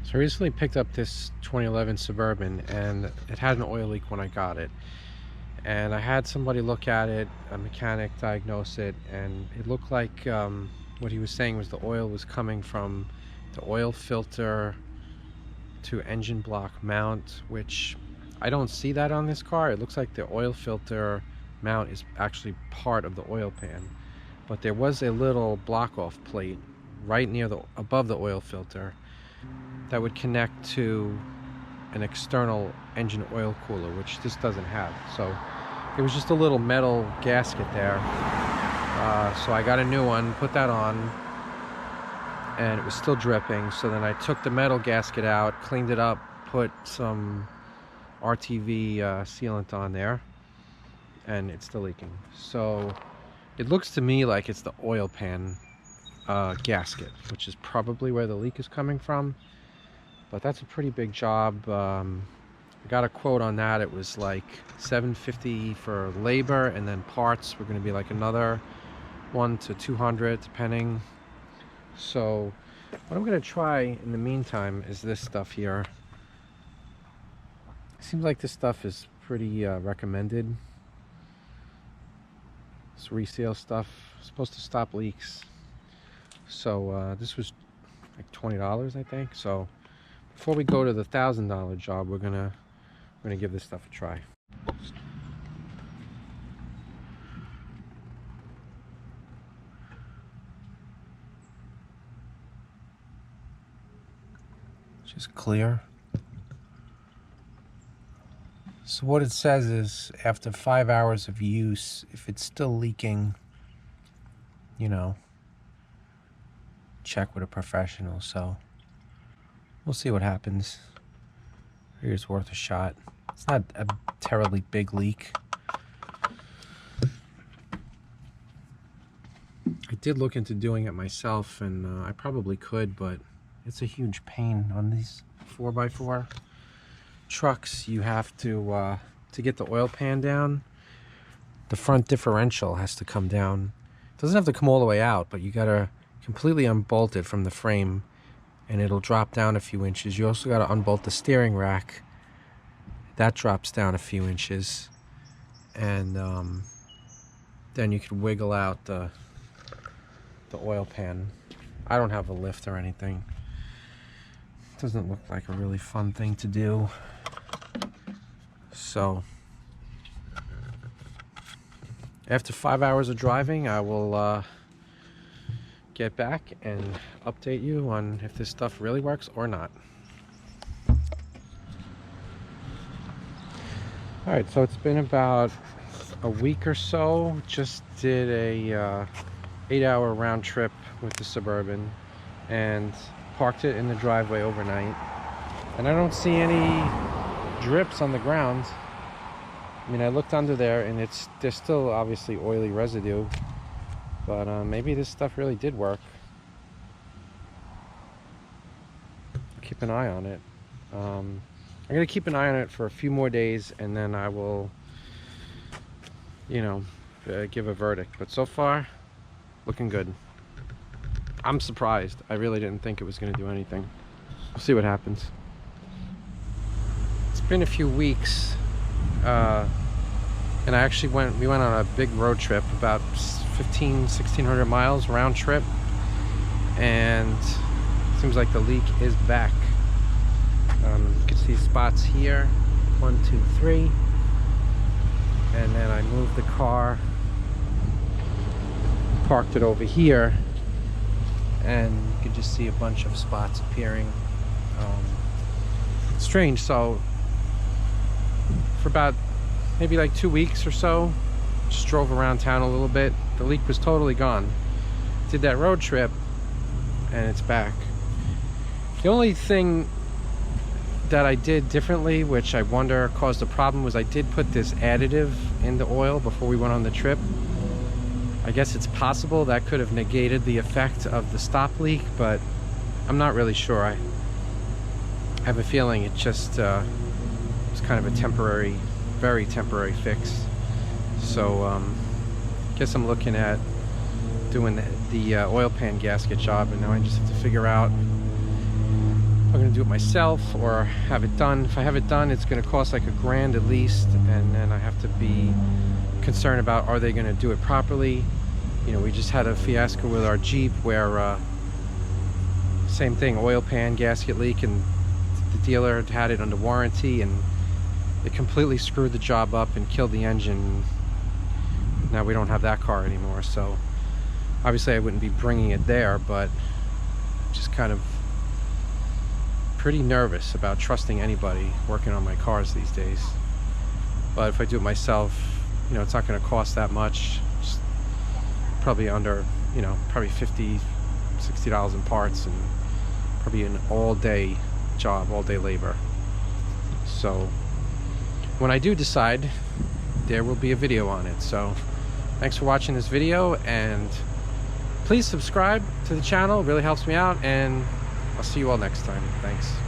So I recently picked up this 2011 Suburban and it had an oil leak when I got it. And I had somebody look at it, a mechanic diagnose it, and it looked like what he was saying was the oil was coming from the oil filter to engine block mount, which I don't see that on this car. It looks like the oil filter mount is actually part of the oil pan. But there was a little block off plate right near above the oil filter that would connect to an external engine oil cooler, which this doesn't have. So it was just a little metal gasket there. So I got a new one, put that on, and it was still dripping. So then I took the metal gasket out, cleaned it up, put some RTV sealant on there, and it's still leaking. So it looks to me like it's the oil pan gasket, which is probably where the leak is coming from. But that's a pretty big job. I got a quote on that. It was like $750 for labor, and then parts were going to be like another $100 to $200 depending. So what I'm going to try in the meantime is this stuff here. It seems like this stuff is pretty recommended. This ReSeal stuff is supposed to stop leaks. So this was like $20, I think. So before we go to the $1,000 job, we're gonna give this stuff a try. Just clear. So what it says is, after 5 hours of use, if it's still leaking, you know, check with a professional. So we'll see what happens. Here's worth a shot. It's not a terribly big leak. I did look into doing it myself, and I probably could, but it's a huge pain on these 4x4 trucks. You have to get the oil pan down, the front differential has to come down. It doesn't have to come all the way out, but you gotta completely unbolt it from the frame, and it'll drop down a few inches. You also got to unbolt the steering rack. That drops down a few inches, and then you can wiggle out the oil pan. I don't have a lift or anything. It doesn't look like a really fun thing to do. So after 5 hours of driving, I will get back and update you on if this stuff really works or not. Alright, so it's been about a week or so. Just did a 8-hour round trip with the Suburban and parked it in the driveway overnight. And I don't see any drips on the ground. I mean, I looked under there and there's still obviously oily residue. But maybe this stuff really did work. Keep an eye on it. I'm going to keep an eye on it for a few more days, and then I will, you know, give a verdict. But so far, looking good. I'm surprised. I really didn't think it was going to do anything. We'll see what happens. It's been a few weeks, and we went on a big road trip, about 1,600 miles round trip, and it seems like the leak is back. You can see spots here, 1, 2, 3, and then I moved the car, parked it over here, and you can just see a bunch of spots appearing. Strange. So for about maybe like 2 weeks or so, just drove around town a little bit. The leak was totally gone. Did that road trip, and it's back. The only thing that I did differently, which I wonder caused a problem, was I did put this additive in the oil before we went on the trip. I guess it's possible that could have negated the effect of the stop leak, but I'm not really sure. I have a feeling it just was kind of a temporary, very temporary fix. So guess I'm looking at doing the oil pan gasket job, and now I just have to figure out if I'm going going to do it myself or have it done. If I have it done, it's going to cost like $1,000 at least, and then I have to be concerned about, are they going to do it properly? You know, we just had a fiasco with our Jeep where same thing, oil pan gasket leak, and the dealer had it under warranty, and it completely screwed the job up and killed the engine. Now we don't have that car anymore, so obviously I wouldn't be bringing it there, but just kind of pretty nervous about trusting anybody working on my cars these days. But if I do it myself, you know, it's not going to cost that much. Just probably under, you know, probably $50, $60 in parts, and probably an all-day job, all-day labor. So when I do decide, there will be a video on it. So thanks for watching this video, and please subscribe to the channel. It really helps me out, and I'll see you all next time. Thanks.